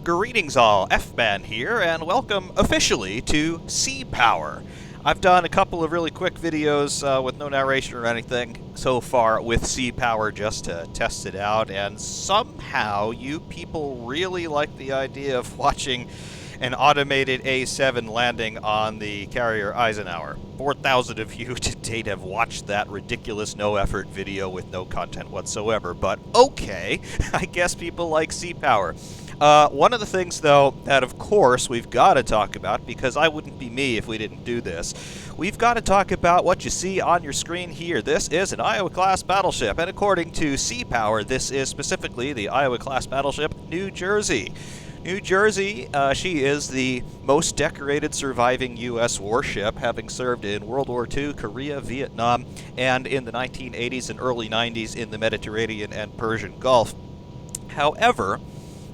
Greetings all, F-Man here, and welcome officially to Sea Power. I've done a couple of really quick videos with no narration or anything so far with Sea Power just to test it out, and somehow you people really like the idea of watching an automated A7 landing on the carrier Eisenhower. 4,000 of you to date have watched that ridiculous no-effort video with no content whatsoever, but okay, I guess people like Sea Power. One of the things, though, that of course we've got to talk about, because I wouldn't be me if we didn't do this, we've got to talk about what you see on your screen here. This is an Iowa-class battleship, and according to Sea Power, this is specifically the Iowa-class battleship New Jersey. New Jersey, she is the most decorated surviving U.S. warship, having served in World War II, Korea, Vietnam, and in the 1980s and early 90s in the Mediterranean and Persian Gulf. However,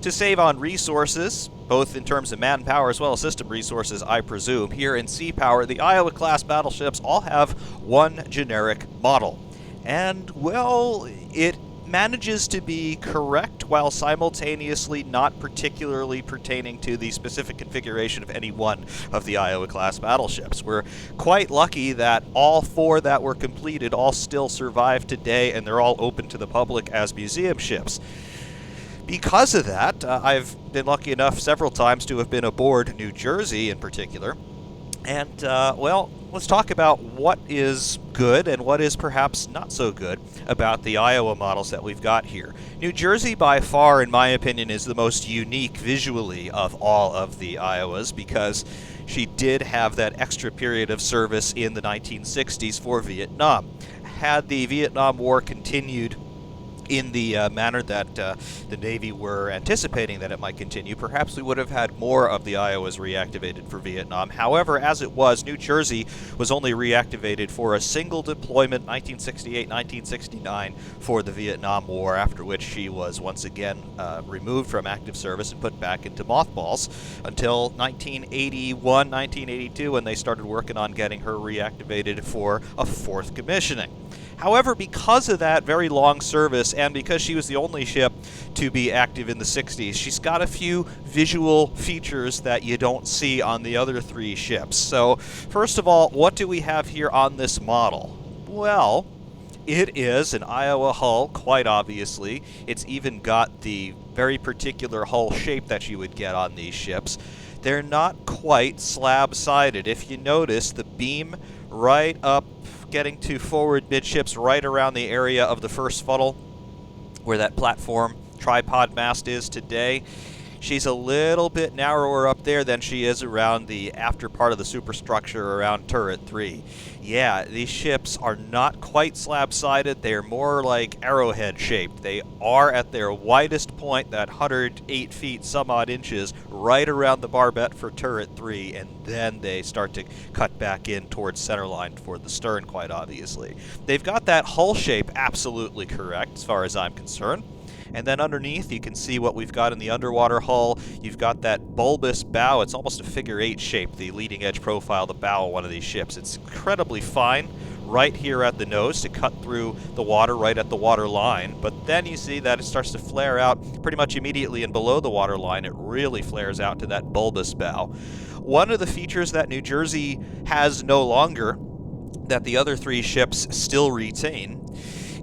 to save on resources, both in terms of manpower as well as system resources, I presume, here in Sea Power, the Iowa-class battleships all have one generic model. And, well, it manages to be correct while simultaneously not particularly pertaining to the specific configuration of any one of the Iowa-class battleships. We're quite lucky that all four that were completed all still survive today, and they're all open to the public as museum ships. Because of that, I've been lucky enough several times to have been aboard New Jersey in particular. And, well, let's talk about what is good and what is perhaps not so good about the Iowa models that we've got here. New Jersey, by far, in my opinion, is the most unique visually of all of the Iowas because she did have that extra period of service in the 1960s for Vietnam. Had the Vietnam War continued in the manner that the Navy were anticipating that it might continue, perhaps we would have had more of the Iowas reactivated for Vietnam. However, as it was, New Jersey was only reactivated for a single deployment, 1968-1969, for the Vietnam War, after which she was once again removed from active service and put back into mothballs until 1981-1982, when they started working on getting her reactivated for a fourth commissioning. However, because of that very long service, and because she was the only ship to be active in the 60s, she's got a few visual features that you don't see on the other three ships. So, first of all, what do we have here on this model? Well, it is an Iowa hull, quite obviously. It's even got the very particular hull shape that you would get on these ships. They're not quite slab-sided. If you notice, the beam right up getting to forward midships right around the area of the first funnel where that platform tripod mast is today. She's a little bit narrower up there than she is around the after part of the superstructure around turret 3. Yeah, these ships are not quite slab-sided. They're more like arrowhead shaped. They are at their widest point, that 108 feet some odd inches, right around the barbette for turret 3, and then they start to cut back in towards centerline for the stern, quite obviously. They've got that hull shape absolutely correct as far as I'm concerned. And then underneath, you can see what we've got in the underwater hull. You've got that bulbous bow. It's almost a figure-8 shape, the leading edge profile, the bow of one of these ships. It's incredibly fine right here at the nose to cut through the water right at the water line. But then you see that it starts to flare out pretty much immediately, and below the water line, it really flares out to that bulbous bow. One of the features that New Jersey has no longer, that the other three ships still retain,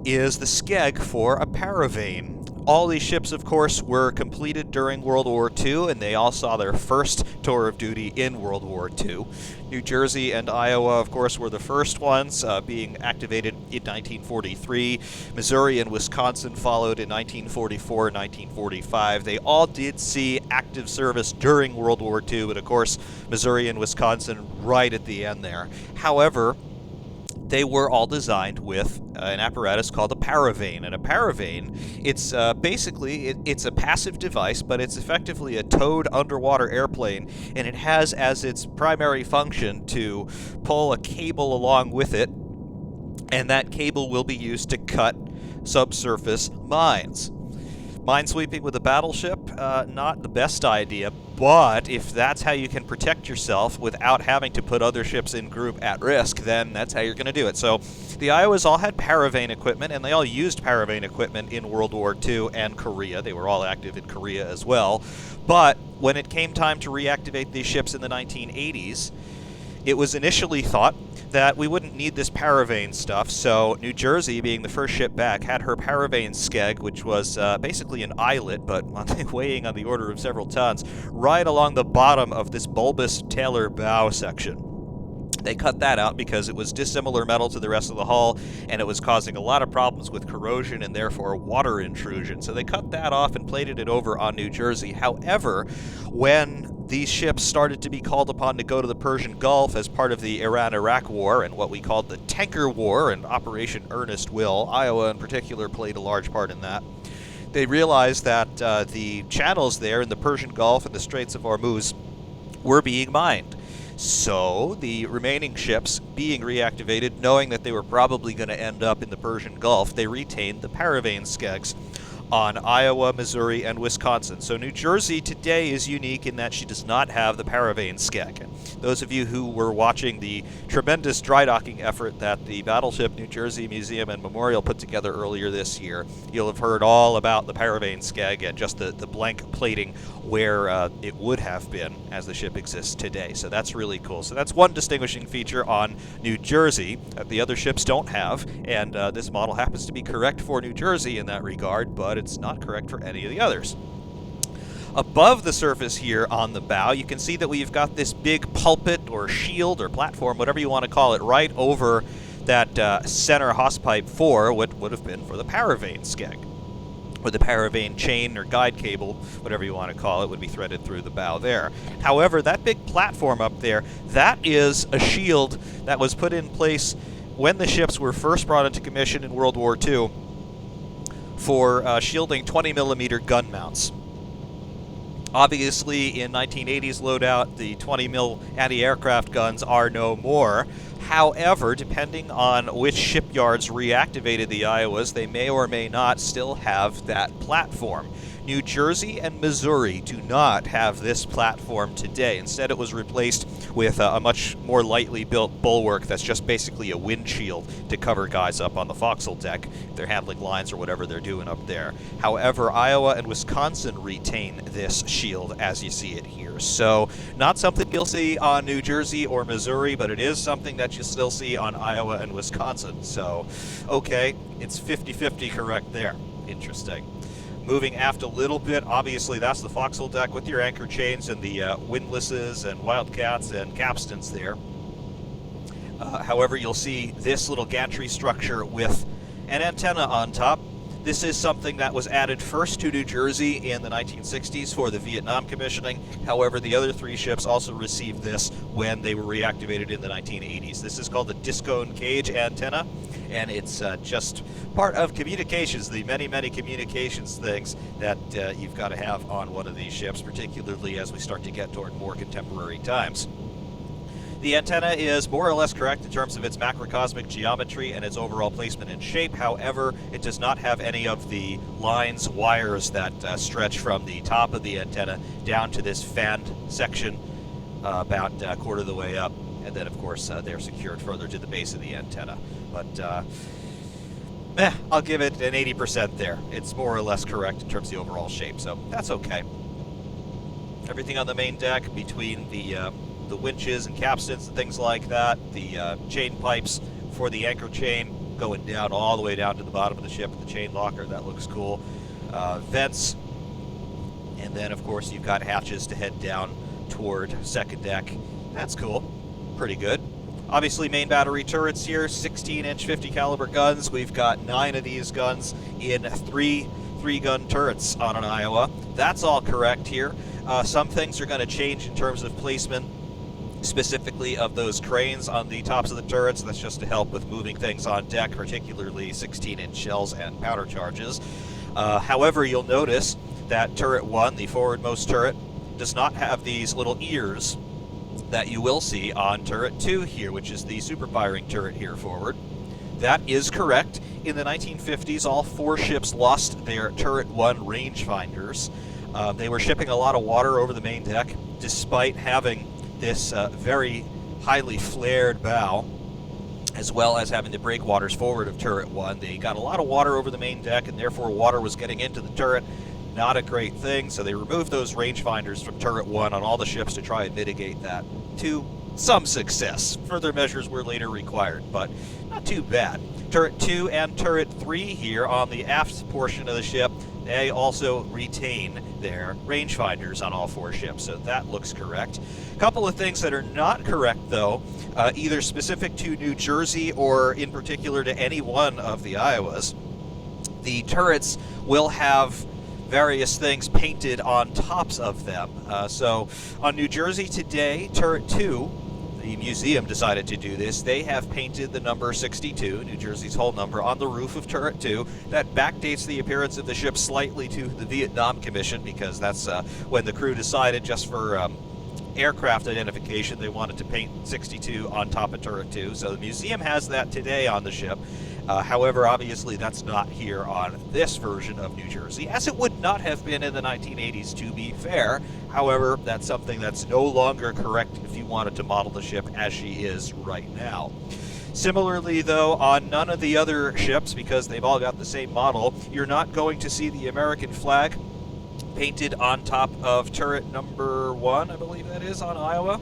is the skeg for a Paravane. All these ships, of course, were completed during World War II, and they all saw their first tour of duty in World War II. New Jersey and Iowa, of course, were the first ones, being activated in 1943. Missouri and Wisconsin followed in 1944 and 1945. They all did see active service during World War II, but of course, Missouri and Wisconsin right at the end there. However, they were all designed with an apparatus called a Paravane. And a Paravane, it's basically, it's a passive device, but it's effectively a towed underwater airplane, and it has as its primary function to pull a cable along with it, and that cable will be used to cut subsurface mines. Minesweeping with a battleship, not the best idea, but if that's how you can protect yourself without having to put other ships in group at risk, then that's how you're going to do it. So the Iowas all had Paravane equipment, and they all used Paravane equipment in World War II and Korea. They were all active in Korea as well. But when it came time to reactivate these ships in the 1980s, it was initially thought that we wouldn't need this Paravane stuff, so New Jersey, being the first ship back, had her Paravane skeg, which was basically an eyelet, but weighing on the order of several tons, right along the bottom of this bulbous Taylor bow section. They cut that out because it was dissimilar metal to the rest of the hull, and it was causing a lot of problems with corrosion and therefore water intrusion. So they cut that off and plated it over on New Jersey. However, when these ships started to be called upon to go to the Persian Gulf as part of the Iran-Iraq War and what we called the Tanker War and Operation Earnest Will, Iowa in particular played a large part in that, they realized that the channels there in the Persian Gulf and the Straits of Hormuz were being mined. So the remaining ships being reactivated, knowing that they were probably going to end up in the Persian Gulf, they retained the Paravane skegs on Iowa, Missouri, and Wisconsin. So New Jersey today is unique in that she does not have the Paravane skeg. Those of you who were watching the tremendous dry docking effort that the Battleship New Jersey Museum and Memorial put together earlier this year, you'll have heard all about the Paravane skeg and just the blank plating where it would have been as the ship exists today. So that's really cool. So that's one distinguishing feature on New Jersey that the other ships don't have, and this model happens to be correct for New Jersey in that regard, but it's not correct for any of the others. Above the surface here on the bow, you can see that we've got this big pulpit or shield or platform, whatever you want to call it, right over that center hawsepipe for what would have been for the Paravane skeg, or the Paravane chain or guide cable, whatever you want to call it, would be threaded through the bow there. However, that big platform up there, that is a shield that was put in place when the ships were first brought into commission in World War II for shielding 20mm gun mounts. Obviously, in 1980s loadout, the 20mm anti-aircraft guns are no more. However, depending on which shipyards reactivated the Iowas, they may or may not still have that platform. New Jersey and Missouri do not have this platform today. Instead, it was replaced with a much more lightly built bulwark that's just basically a windshield to cover guys up on the forecastle deck if they're handling lines or whatever they're doing up there. However, Iowa and Wisconsin retain this shield as you see it here. So, not something you'll see on New Jersey or Missouri, but it is something that you still see on Iowa and Wisconsin. So, okay, it's 50-50 correct there. Interesting. Moving aft a little bit, obviously that's the forecastle deck with your anchor chains and the windlasses and wildcats and capstans there. However, you'll see this little gantry structure with an antenna on top. This is something that was added first to New Jersey in the 1960s for the Vietnam commissioning. However, the other three ships also received this when they were reactivated in the 1980s. This is called the disco and cage antenna, and it's just part of communications, the many, many communications things that you've got to have on one of these ships, particularly as we start to get toward more contemporary times. The antenna is more or less correct in terms of its macrocosmic geometry and its overall placement and shape. However, it does not have any of the lines, wires that stretch from the top of the antenna down to this fanned section about a quarter of the way up. And then, of course, they're secured further to the base of the antenna. But I'll give it an 80% there. It's more or less correct in terms of the overall shape, so that's okay. Everything on the main deck between the winches and capstans and things like that, the chain pipes for the anchor chain going down all the way down to the bottom of the ship with the chain locker, that looks cool. Vents, and then of course you've got hatches to head down toward second deck. That's cool, pretty good. Obviously main battery turrets here, 16-inch 50 caliber guns. We've got 9 of these guns in three gun turrets on an Iowa. That's all correct here. Some things are going to change in terms of placement, specifically of those cranes on the tops of the turrets. That's just to help with moving things on deck, particularly 16-inch shells and powder charges. However, you'll notice that turret 1, the forwardmost turret, does not have these little ears that you will see on turret 2 here, which is the super firing turret here forward. That is correct. In the 1950s, all 4 ships lost their turret 1 rangefinders. They were shipping a lot of water over the main deck, despite having this very highly flared bow, as well as having the breakwaters forward of turret 1. They got a lot of water over the main deck, and therefore water was getting into the turret. Not a great thing, so they removed those rangefinders from turret 1 on all the ships to try and mitigate that, to some success. Further measures were later required, but not too bad. Turret 2 and turret 3 here on the aft portion of the ship, they also retain their rangefinders on all 4 ships, so that looks correct. A couple of things that are not correct, though, either specific to New Jersey or in particular to any one of the Iowas. The turrets will have various things painted on tops of them. So on New Jersey today, turret 2, the museum decided to do this. They have painted the number 62, New Jersey's whole number, on the roof of turret 2. That backdates the appearance of the ship slightly to the Vietnam Commission, because that's when the crew decided, just for aircraft identification, they wanted to paint 62 on top of turret 2. So the museum has that today on the ship. However, obviously that's not here on this version of New Jersey, as it would not have been in the 1980s, to be fair. However, that's something that's no longer correct if you wanted to model the ship as she is right now. Similarly, though, on none of the other ships, because they've all got the same model, you're not going to see the American flag painted on top of turret number 1, I believe that is, on Iowa.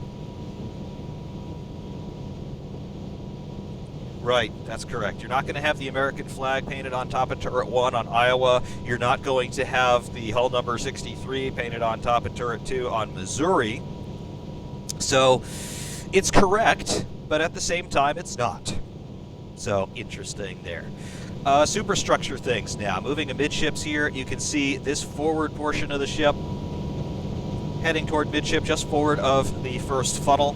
Right, that's correct. You're not going to have the American flag painted on top of turret 1 on Iowa. You're not going to have the hull number 63 painted on top of turret 2 on Missouri. So it's correct, but at the same time it's not. So interesting there. Superstructure things now. Moving amidships here, you can see this forward portion of the ship heading toward midship, just forward of the first funnel,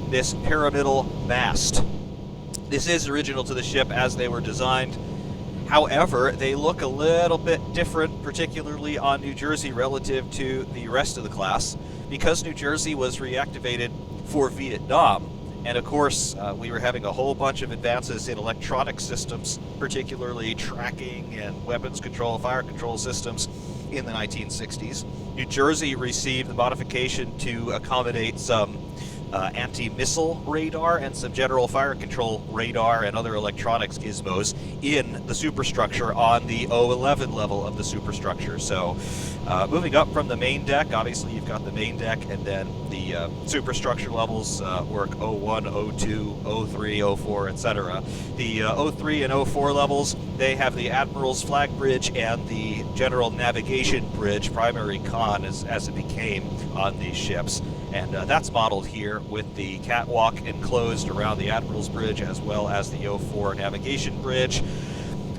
this pyramidal mast. This is original to the ship as they were designed. However, they look a little bit different, particularly on New Jersey relative to the rest of the class, because New Jersey was reactivated for Vietnam. And of course, we were having a whole bunch of advances in electronic systems, particularly tracking and weapons control, fire control systems in the 1960s. New Jersey received the modification to accommodate some anti-missile radar and some general fire control radar and other electronics gizmos in the superstructure on the 011 level of the superstructure. So moving up from the main deck, obviously you've got the main deck, and then the superstructure levels work 01, 02, 03, 04, etc. The 03 and 04 levels, they have the Admiral's flag bridge and the general navigation bridge, primary con as it became on these ships. And that's modeled here with the catwalk enclosed around the Admiral's Bridge, as well as the 04 Navigation Bridge.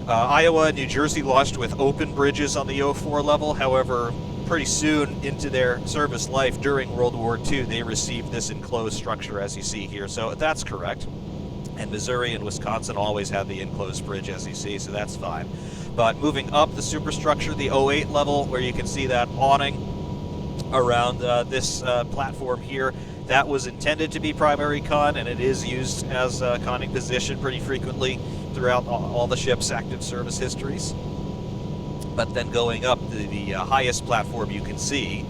Iowa and New Jersey launched with open bridges on the 04 level. However, pretty soon into their service life during World War II, they received this enclosed structure, as you see here. So that's correct. And Missouri and Wisconsin always had the enclosed bridge, as you see, so that's fine. But moving up the superstructure, the 08 level, where you can see that awning around this platform here, that was intended to be primary con, and it is used as a conning position pretty frequently throughout all the ship's active service histories. But then going up to the highest platform you can see,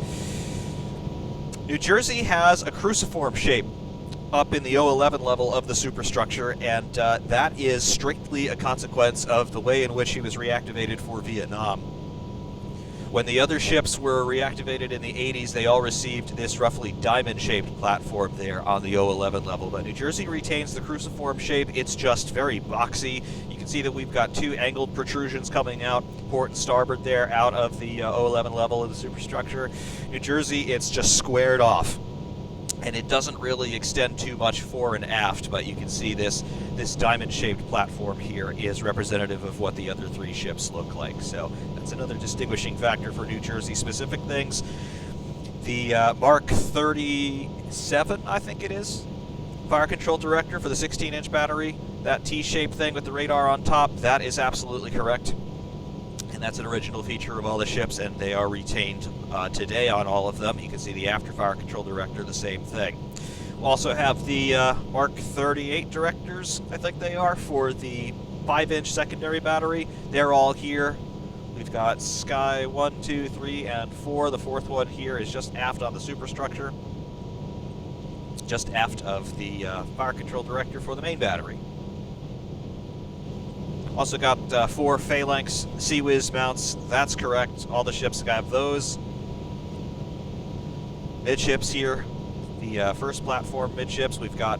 New Jersey has a cruciform shape up in the 011 level of the superstructure, and that is strictly a consequence of the way in which he was reactivated for Vietnam. When the other ships were reactivated in the 80s, they all received this roughly diamond-shaped platform there on the 011 level. But New Jersey retains the cruciform shape. It's just very boxy. You can see that we've got 2 angled protrusions coming out, port and starboard there, out of the 011 level of the superstructure. New Jersey, it's just squared off. And it doesn't really extend too much fore and aft, but you can see this diamond-shaped platform here is representative of what the other 3 ships look like. So that's another distinguishing factor for New Jersey-specific things. The Mark 37, I think it is, fire control director for the 16-inch battery, that T-shaped thing with the radar on top, that is absolutely correct. And that's an original feature of all the ships, and they are retained today on all of them. You can see the after fire control director, the same thing. We also have the Mark 38 directors, I think they are, for the 5-inch secondary battery. They're all here. We've we've got Sky 1, 2, 3, and 4. The fourth one here is just aft on the Superstructure, just aft of the fire control director for the main battery. Also got 4 Phalanx Sea-Whiz mounts. That's correct. All the ships have those. Midships here. The first platform midships, we've got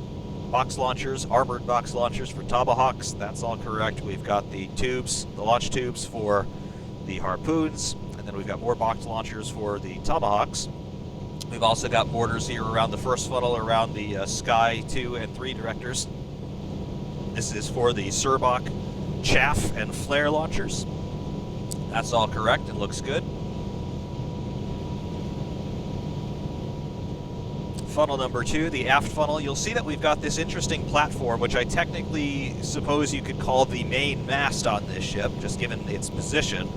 box launchers, armored box launchers for Tomahawks. That's all correct. We've got the tubes, the launch tubes for the harpoons, and then we've got more box launchers for the Tomahawks. We've also got mortars here around the first funnel, around the Sky 2 and 3 directors. This is for the Surbach chaff and flare launchers. That's all correct and looks good. Funnel number 2, the aft funnel, you'll see that we've got this interesting platform, which I technically suppose you could call the main mast on this ship, just given its position.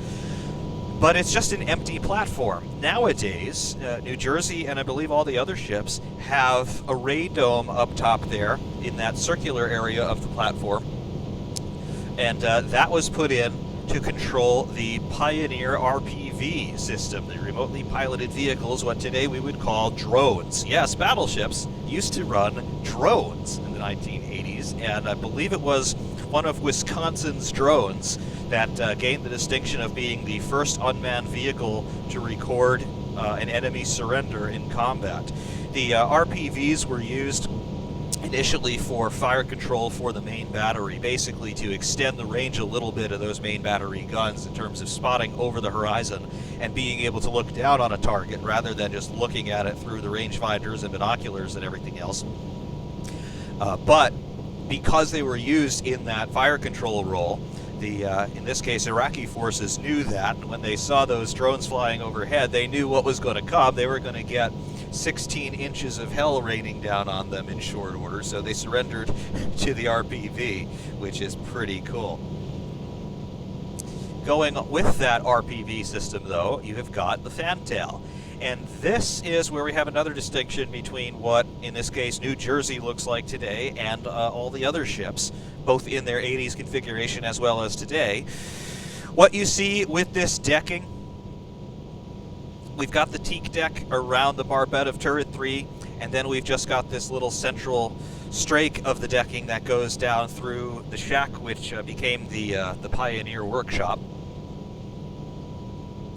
But it's just an empty platform. Nowadays, New Jersey and I believe all the other ships have a ray dome up top there in that circular area of the platform. And that was put in to control the Pioneer RPV system, the remotely piloted vehicles, what today we would call drones. Yes, battleships used to run drones in the 1980s, and I believe it was one of Wisconsin's drones that gained the distinction of being the first unmanned vehicle to record an enemy surrender in combat. The RPVs were used initially for fire control for the main battery, basically to extend the range a little bit of those main battery guns in terms of spotting over the horizon and being able to look down on a target rather than just looking at it through the rangefinders and binoculars and everything else. But because they were used in that fire control role, the in this case Iraqi forces knew that, and when they saw those drones flying overhead, they knew what was going to come. They were going to get 16 inches of hell raining down on them in short order, so they surrendered to the RPV, which is pretty cool. Going with that RPV system, though, you have got the Fantail. And this is where we have another distinction between what, in this case, New Jersey looks like today and all the other ships, both in their 80s configuration as well as today. What you see with this decking, we've got the teak deck around the barbette of turret 3, and then we've just got this little central strake of the decking that goes down through the shack, which became the Pioneer workshop.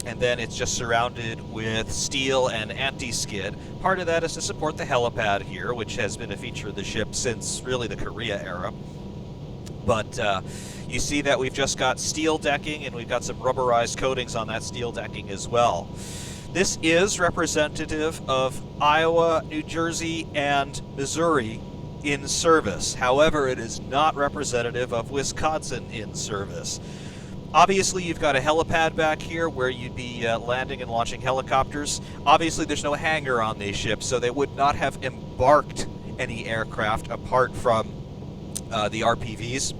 And then it's just surrounded with steel and anti-skid. Part of that is to support the helipad here, which has been a feature of the ship since really the Korea era. But you see that we've just got steel decking, and we've got some rubberized coatings on that steel decking as well. This is representative of Iowa, New Jersey, and Missouri in service. However, it is not representative of Wisconsin in service. Obviously, you've got a helipad back here where you'd be landing and launching helicopters. Obviously, there's no hangar on these ships, so they would not have embarked any aircraft apart from the RPVs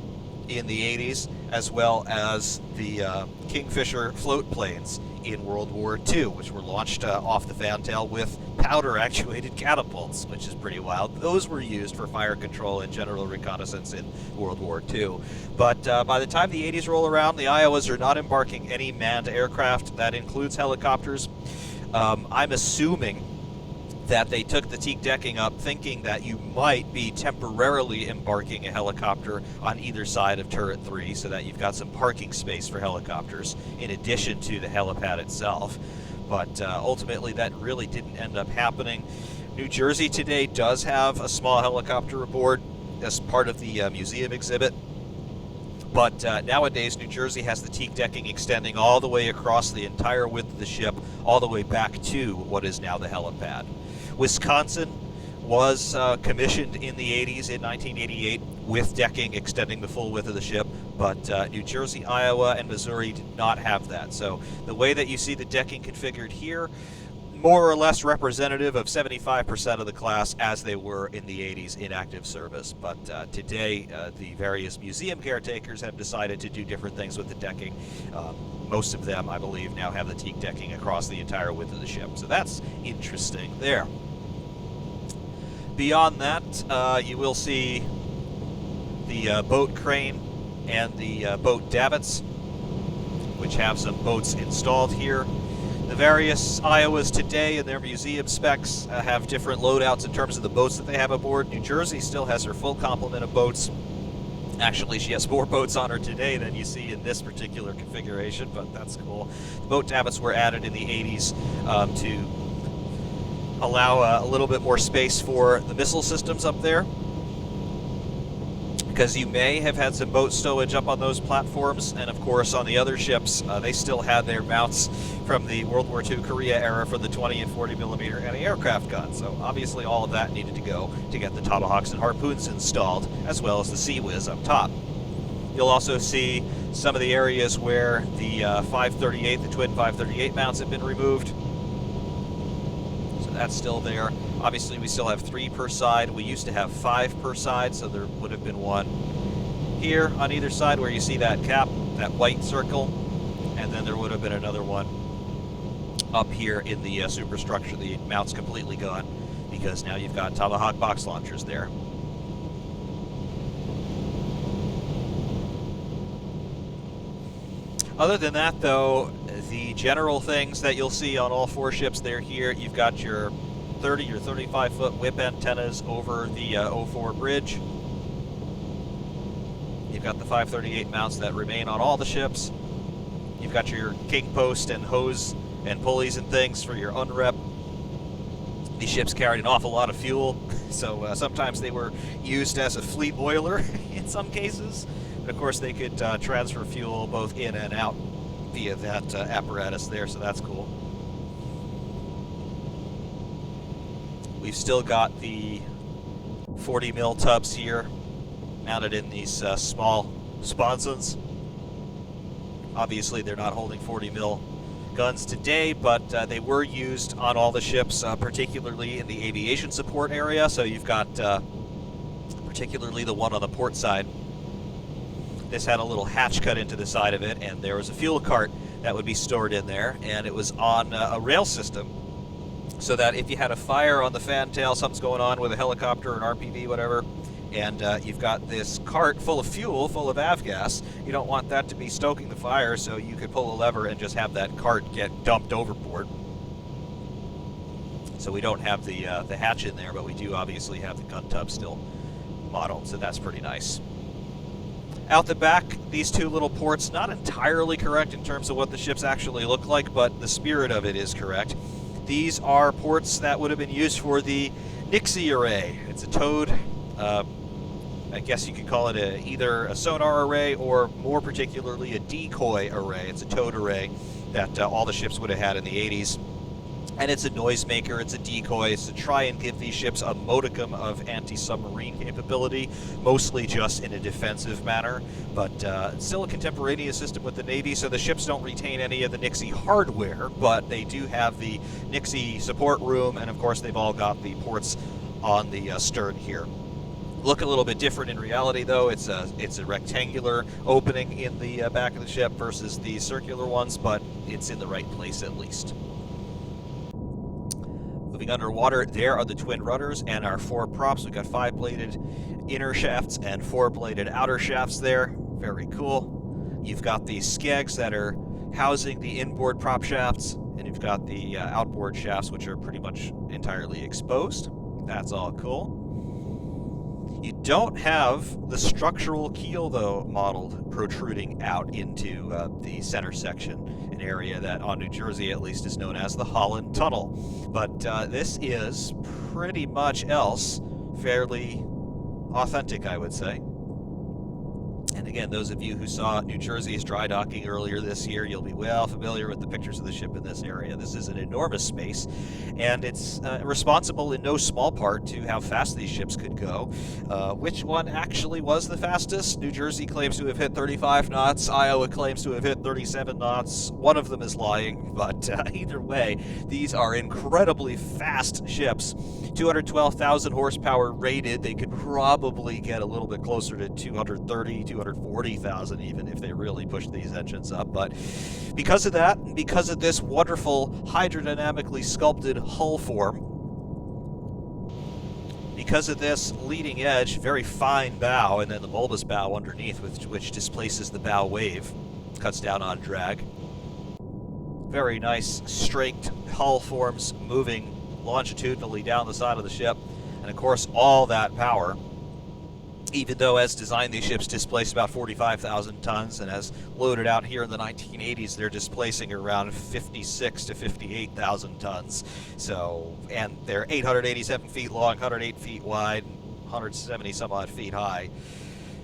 in the 80s, as well as the Kingfisher float planes in World War II, which were launched off the Fantail with powder-actuated catapults, which is pretty wild. Those were used for fire control and general reconnaissance in World War II. But by the time the 80s roll around, the Iowas are not embarking any manned aircraft. That includes helicopters. I'm assuming that they took the teak decking up thinking that you might be temporarily embarking a helicopter on either side of turret 3 so that you've got some parking space for helicopters in addition to the helipad itself. But ultimately that really didn't end up happening. New Jersey today does have a small helicopter aboard as part of the museum exhibit. But nowadays, New Jersey has the teak decking extending all the way across the entire width of the ship, all the way back to what is now the helipad. Wisconsin was commissioned in the 80s, in 1988, with decking extending the full width of the ship, but New Jersey, Iowa, and Missouri did not have that. So the way that you see the decking configured here, more or less representative of 75% of the class as they were in the 80s in active service. But today, the various museum caretakers have decided to do different things with the decking. Most of them, I believe, now have the teak decking across the entire width of the ship. So that's interesting there. Beyond that, you will see the boat crane and the boat davits, which have some boats installed here. The various Iowas today in their museum specs have different loadouts in terms of the boats that they have aboard. New Jersey still has her full complement of boats. Actually, she has more boats on her today than you see in this particular configuration, but that's cool. The boat davits were added in the 80s to allow a little bit more space for the missile systems up there, because you may have had some boat stowage up on those platforms, and of course on the other ships, they still had their mounts from the World War II Korea era for the 20 and 40 millimeter anti-aircraft guns. So obviously all of that needed to go to get the Tomahawks and Harpoons installed, as well as the Sea Whiz up top. You'll also see some of the areas where the 538, the twin 538 mounts have been removed. So that's still there. Obviously, we still have 3 per side. We used to have 5 per side, so there would have been 1 here on either side where you see that cap, that white circle, and then there would have been another one up here in the superstructure. The mount's completely gone because now you've got Tomahawk box launchers there. Other than that, though, the general things that you'll see on all 4 ships, they're here. You've got your 30 or 35-foot whip antennas over the 04 bridge. You've got the 538 mounts that remain on all the ships. You've got your king post and hose and pulleys and things for your unrep. These ships carried an awful lot of fuel, so sometimes they were used as a fleet oiler in some cases. But of course, they could transfer fuel both in and out via that apparatus there, so that's cool. We've still got the 40 mil tubs here mounted in these small sponsons. Obviously, they're not holding 40 mil guns today, but they were used on all the ships, particularly in the aviation support area. So you've got particularly the one on the port side. This had a little hatch cut into the side of it, and there was a fuel cart that would be stored in there, and it was on a rail system, so that if you had a fire on the Fantail, something's going on with a helicopter or an RPV, whatever, and you've got this cart full of fuel, full of avgas, you don't want that to be stoking the fire, so you could pull a lever and just have that cart get dumped overboard. So we don't have the hatch in there, but we do obviously have the gun tub still modeled, so that's pretty nice. Out the back, these 2 little ports, not entirely correct in terms of what the ships actually look like, but the spirit of it is correct. These are ports that would have been used for the Nixie array. It's a towed, I guess you could call it either a sonar array or more particularly a decoy array. It's a towed array that all the ships would have had in the 80s. And it's a noisemaker, it's a decoy, it's to try and give these ships a modicum of anti-submarine capability, mostly just in a defensive manner, but it's still a contemporaneous system with the Navy, so the ships don't retain any of the Nixie hardware, but they do have the Nixie support room, and of course they've all got the ports on the stern here. Look a little bit different in reality, though. It's a rectangular opening in the back of the ship versus the circular ones, but it's in the right place at least. Moving underwater, there are the twin rudders and our 4 props. We've got 5-bladed inner shafts and 4-bladed outer shafts there. Very cool. You've got the skegs that are housing the inboard prop shafts, and you've got the outboard shafts, which are pretty much entirely exposed. That's all cool. You don't have the structural keel, though, modeled protruding out into the center section, an area that on New Jersey at least is known as the Holland Tunnel. But this is pretty much else fairly authentic, I would say. And again, those of you who saw New Jersey's dry docking earlier this year, you'll be well familiar with the pictures of the ship in this area. This is an enormous space, and it's responsible in no small part to how fast these ships could go. Which one actually was the fastest? New Jersey claims to have hit 35 knots. Iowa claims to have hit 37 knots. One of them is lying, but either way, these are incredibly fast ships. 212,000 horsepower rated. They could probably get a little bit closer to 230, 240,000 even if they really pushed these engines up. But because of that, and because of this wonderful hydrodynamically sculpted hull form, because of this leading edge, very fine bow, and then the bulbous bow underneath, which displaces the bow wave, cuts down on drag, very nice straked hull forms moving longitudinally down the side of the ship. And of course, all that power, even though as designed these ships displace about 45,000 tons, and as loaded out here in the 1980s, they're displacing around 56 to 58,000 tons. So, and they're 887 feet long, 108 feet wide, 170 some odd feet high.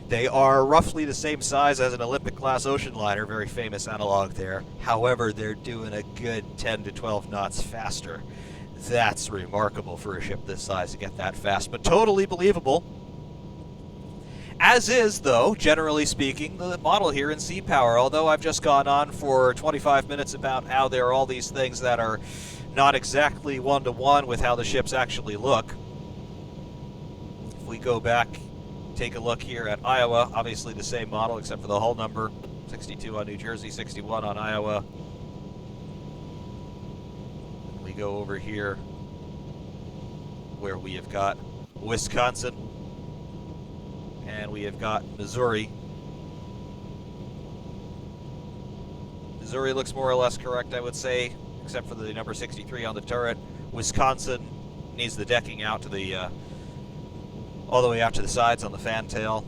They are roughly the same size as an Olympic-class ocean liner, very famous analog there. However, they're doing a good 10 to 12 knots faster. That's remarkable for a ship this size to get that fast, but totally believable. As is, though, generally speaking, the model here in Sea Power, although I've just gone on for 25 minutes about how there are all these things that are not exactly one-to-one with how the ships actually look. If we go back, take a look here at Iowa, obviously the same model except for the hull number, 62 on New Jersey, 61 on Iowa. We go over here where we have got Wisconsin, and we have got Missouri. Missouri looks more or less correct, I would say, except for the number 63 on the turret. Wisconsin needs the decking out to the all the way out to the sides on the Fantail.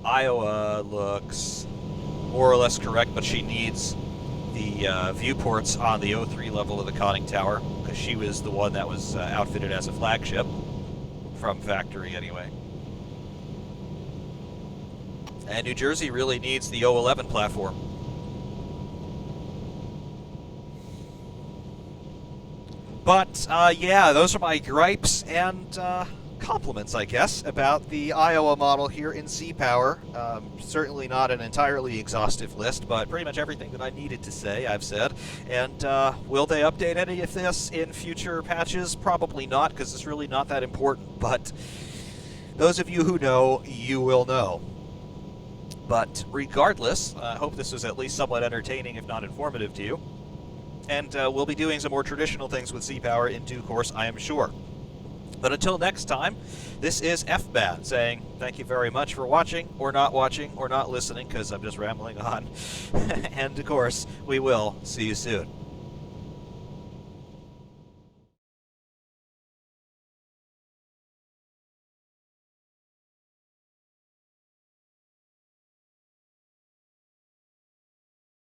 Iowa looks more or less correct, but she needs the viewports on the 03 level of the conning tower, because she was the one that was outfitted as a flagship. From factory, anyway. And New Jersey really needs the 011 platform. But, yeah, those are my gripes and compliments, I guess, about the Iowa model here in Sea Power. Certainly not an entirely exhaustive list, but pretty much everything that I needed to say, I've said. And will they update any of this in future patches? Probably not, because it's really not that important. But those of you who know, you will know. But regardless, I hope this was at least somewhat entertaining, if not informative to you. And we'll be doing some more traditional things with Sea Power in due course, I am sure. But until next time, this is FBAT saying thank you very much for watching, or not listening, because I'm just rambling on. And of course, we will see you soon.